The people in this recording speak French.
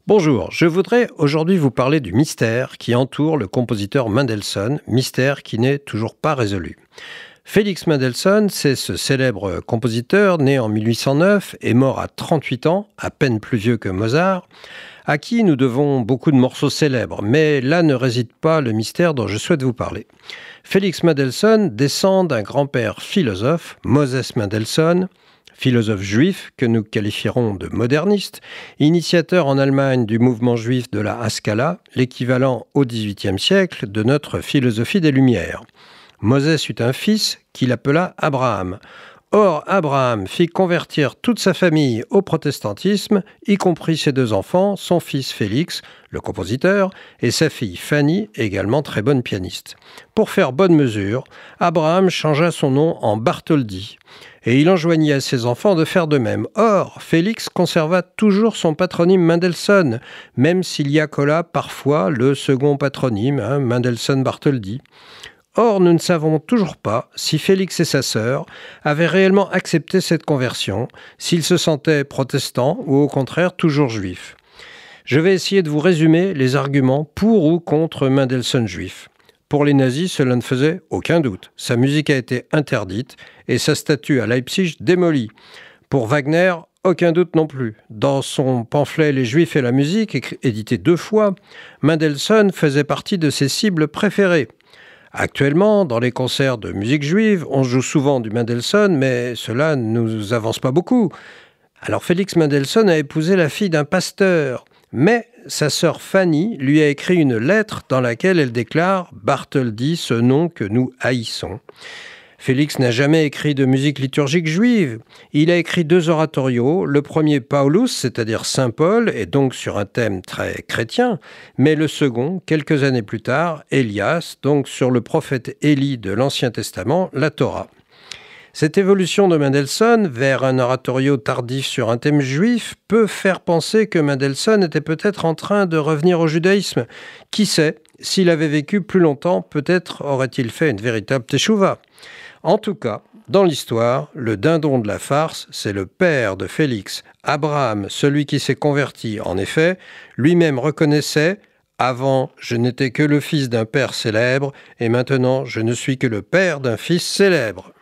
Bonjour, je voudrais aujourd'hui vous parler du mystère qui entoure le compositeur Mendelssohn, mystère qui n'est toujours pas résolu. Félix Mendelssohn, c'est ce célèbre compositeur né en 1809 et mort à 38 ans, à peine plus vieux que Mozart, à qui nous devons beaucoup de morceaux célèbres, mais là ne réside pas le mystère dont je souhaite vous parler. Félix Mendelssohn descend d'un grand-père philosophe, Moses Mendelssohn, philosophe juif que nous qualifierons de moderniste, initiateur en Allemagne du mouvement juif de la Haskalah, l'équivalent au XVIIIe siècle de notre philosophie des Lumières. Moses eut un fils qu'il appela Abraham. Or, Abraham fit convertir toute sa famille au protestantisme, y compris ses deux enfants, son fils Félix, le compositeur, et sa fille Fanny, également très bonne pianiste. Pour faire bonne mesure, Abraham changea son nom en Bartholdi, et il enjoignit à ses enfants de faire de même. Or, Félix conserva toujours son patronyme Mendelssohn, même s'il y accola parfois le second patronyme, Mendelssohn-Bartholdi. Or, nous ne savons toujours pas si Félix et sa sœur avaient réellement accepté cette conversion, s'ils se sentaient protestants ou au contraire toujours juifs. Je vais essayer de vous résumer les arguments pour ou contre Mendelssohn juif. Pour les nazis, cela ne faisait aucun doute. Sa musique a été interdite et sa statue à Leipzig démolie. Pour Wagner, aucun doute non plus. Dans son pamphlet « Les Juifs et la musique », édité 2 fois, Mendelssohn faisait partie de ses cibles préférées. Actuellement, dans les concerts de musique juive, on joue souvent du Mendelssohn, mais cela ne nous avance pas beaucoup. Alors Félix Mendelssohn a épousé la fille d'un pasteur, mais sa sœur Fanny lui a écrit une lettre dans laquelle elle déclare « Bartholdi, ce nom que nous haïssons ». Félix n'a jamais écrit de musique liturgique juive. Il a écrit 2 oratorios, le premier Paulus, c'est-à-dire Saint Paul, et donc sur un thème très chrétien, mais le second, quelques années plus tard, Élias, donc sur le prophète Élie de l'Ancien Testament, la Torah. Cette évolution de Mendelssohn vers un oratorio tardif sur un thème juif peut faire penser que Mendelssohn était peut-être en train de revenir au judaïsme. Qui sait, s'il avait vécu plus longtemps, peut-être aurait-il fait une véritable teshuva. En tout cas, dans l'histoire, le dindon de la farce, c'est le père de Félix, Abraham, celui qui s'est converti. En effet, lui-même reconnaissait « Avant, je n'étais que le fils d'un père célèbre, et maintenant, je ne suis que le père d'un fils célèbre ».